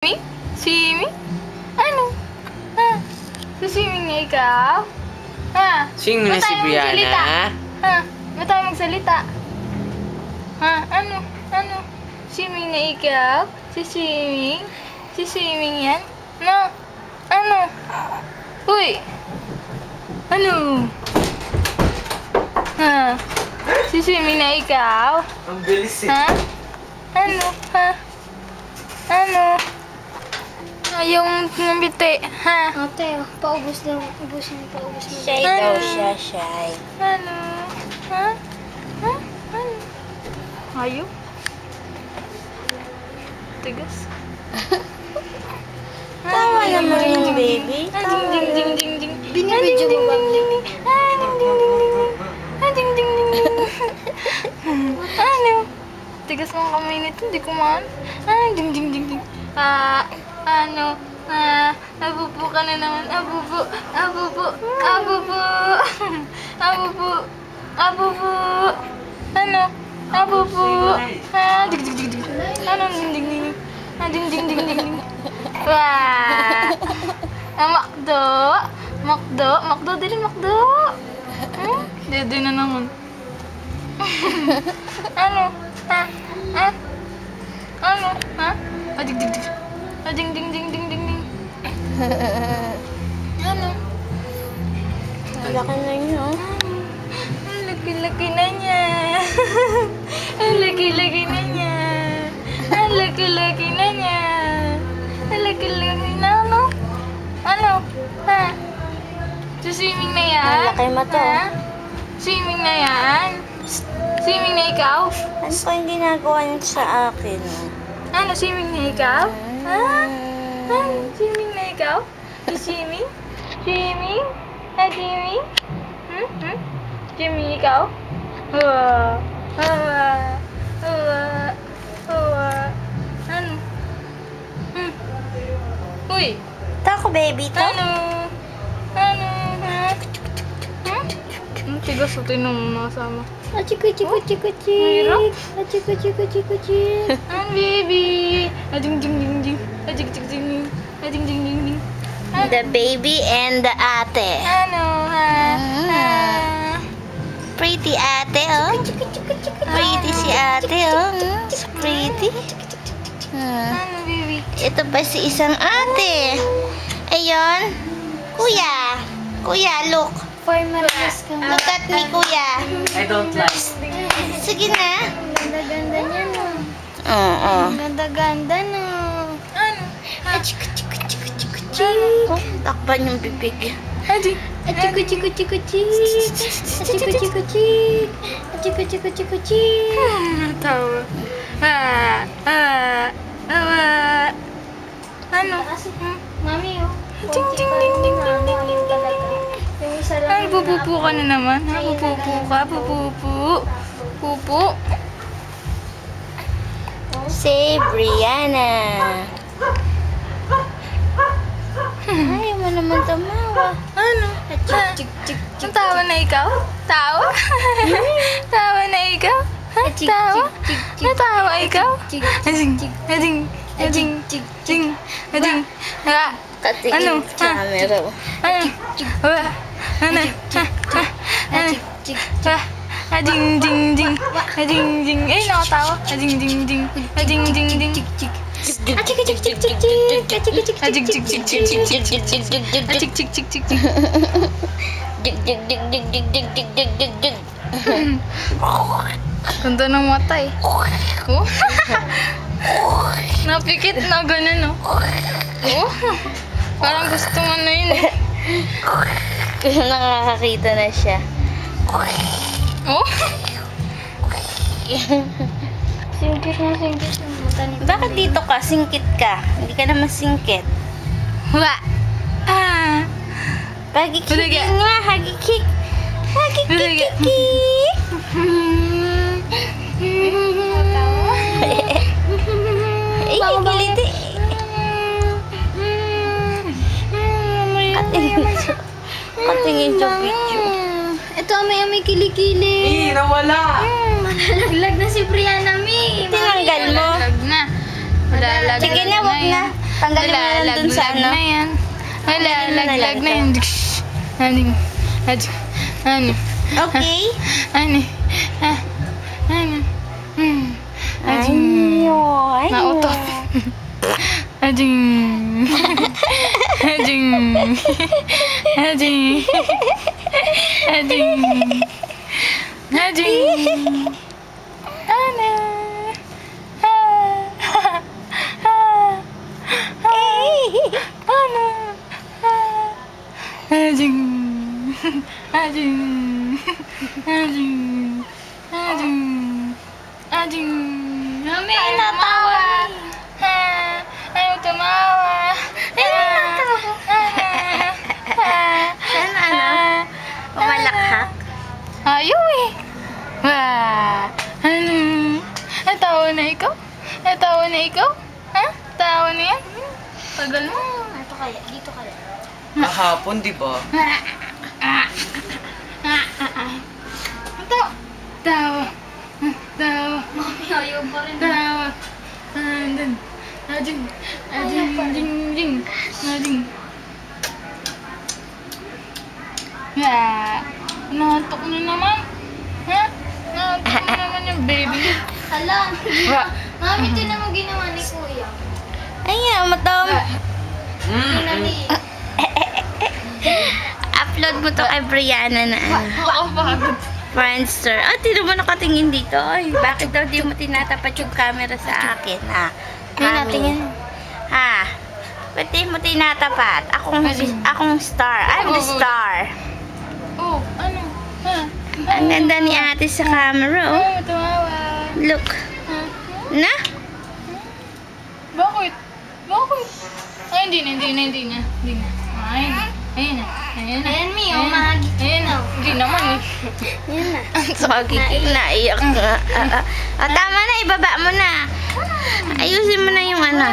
Swimming? Swimming? Ano? Ha? Swimming na ikaw? Ha? Sing na Ba't si tayo Brianna. magsalita? Ha? Ba't tayo magsalita? Ha? Ano? Ano? Swimming na ikaw? Si swimming? Si swimming yan? No? Ano? Uy! Ano? Ha? Si swimming na ikaw? Ang bilis Ha? Ano? Ha? Ano? Yung ngambiti, ha? Ate, paubos daw. Ubus mo, paubos mo. Shy daw siya, shy. Ano? Ha? Ha? Ano? Ayaw? Tigas? Tawa naman yung baby. Ah, ding ding ding ding ding. Binibidyo mo ba? Ah, ding ding ding ding. Ah, ding ding ding ding. Ano? Tigas ng kamay nito, hindi ko maan. Ah, ding ding ding ding. Ano? Abubo ka na naman. Abubo. Abubo. Abubo. Abubo. Abubo. Ano? Abubo. Dig dig dig dig. Ano? Ding ding ding. Ding ding ding ding ding. Wah. Makdo. Makdo. Makdo. Dili makdo. Dede na naman. Ano? Ha? Ha? Ano? Ha? Dig dig dig. Ding ding ding ding ding ding. Ano? Laki na niyo. Ang laki-laki na niya. Ang laki-laki na niya. Ang laki-laki na niya. Ang laki-laki na ano? Ano? Ha? Swimming na yan? Ang laki mo to. Ha? Swimming na yan? Swimming na ikaw? Ano pa yung ginagawa niyo sa akin? Ano? Swimming na ikaw? Ha? Ano? Swimming na ikaw? Swimming? Swimming? Ha? Swimming? Hmm? Swimming ikaw? Wow! Wow! Wow! Wow! Ano? Uy! Tako baby to. Ano? Ano? Ha? Ang tigas o tinan mo nakasama. Achiko, chiko, chiko, Mahirap? chik. Achiko, chiko, chiko, chik. Ang baby! Ading ding ding ding. Ading ding ding ding. Ading ding ding ding. The baby and the ate. Ano? Ha? Ha? Pretty ate, oh. Pretty si ate, oh. So pretty. Ano, baby? Ito pa si isang ate. Ayun. Kuya. Kuya, look. Farmer's ka. Look at me, kuya. I don't like. Sige na. Ganda-ganda niya, no? Oo. Ganda-ganda, no? Ano? Achiko, chiko, chiko, chiko, chik. Oh, takpan yung bibig. Ading. Achiko, chiko, chiko, chik. Achiko, chiko, chik. Achiko, chiko, chiko, chik. Tawa. Ano? Mami, oh. Ding, ding, ding, ding, ding, ding, ding, talaga. Yung isa lang. Ay, pupupo ka na naman. Ha? Pupupo ka. Pupupo. Pupo. Si Brianna. Ayaw mo naman tumawa. Ano? Chik, chik, Ang tawa na ikaw? Tawa? Tawa na ikaw? Ha? Tawa? Natawa ikaw? Ading. Ading. Ading. Ading. Ading. Ha? Katingin Ano? sa camera. Ano? Wa? Ano? Ha? Ha? Ano? Ha? Ading ding ding. Ading ding. Ay, nakatawa. Ading ding ding. Ading ding ding. Achiko, chik, chik, chik, chik. Achiko, chik, Adik chik, cik chik, cik chik, cik cik cik cik. Adik cik cik cik cik. Dig dig dig dig dig dig dig dig dig dig. Ganda ng mata eh. Oh. Napikit na ganun no. Oh. Parang gusto mo na yun eh. Nakakakita na siya. Oh. Singkit na singkit ng mata ni Bakit dito ka? Singkit ka. Hindi ka naman singkit. Wa. Ah. Hagikik Talaga. nga. Hagikik. Talaga. Hagikik. Ay, giliti. Katingin sa picture. Ito, may kilikili. Nawala! Malalaglag na si Brianna, Mi. Tinanggal mo. Lag na. Wala lag. Sige na, wag na. Tanggalin mo na lang dun sa ano. na yan. Wala, Tanggalin mo na laglag lang na ito. yan. Ano? Ano? Okay? Ano? Ano? Ayun. Nautot. Ading. Ading. Ading. Ading. Ading. Ano? Ano? Ading. Ading. Ading. Ading. Ading. Mami, ayaw tumawa. Ayaw tumawa. Saan ano? Umalakhak? Ayaw eh. Wah. Ano? Natawa na ikaw? Natawa na ikaw? Ha? Tawa na yan? Tagal mo. Ito kaya, dito kaya. Kahapon, di ba? Tawa. Tawa. Tawa. Mami, ayaw pa rin. Tawa. Andun. Ading. Ading. Ding. Ding. Ading. Nahantok na naman. Ha? Nahantok na naman yung baby. Hala, Wa. Mami, tinan mo ginawa ni Kuya. Ayun, madam. Pinali. Upload mo to kay Brianna na ano. Nakapagod. Friendster. Ah, tino mo nakatingin dito. Ay, bakit daw di mo tinatapat yung camera sa akin, ha? Mami. Ha? Ba't di mo tinatapat? Akong star. I'm the star. Oh, ano? Ha? Ang ganda ni ate sa camera, oh. Ayaw tumawa. Look. Ha? Na? Bakit? Bakit? Ay, hindi na. Ayun na. Ayun na. Ayun na. Ayan, Mi, oh, Ayun na. mahagit. Ayun na. Hindi naman eh. Yan na. Naiyak nga. Tama na, ibaba mo na. Ayusin mo na yung ano.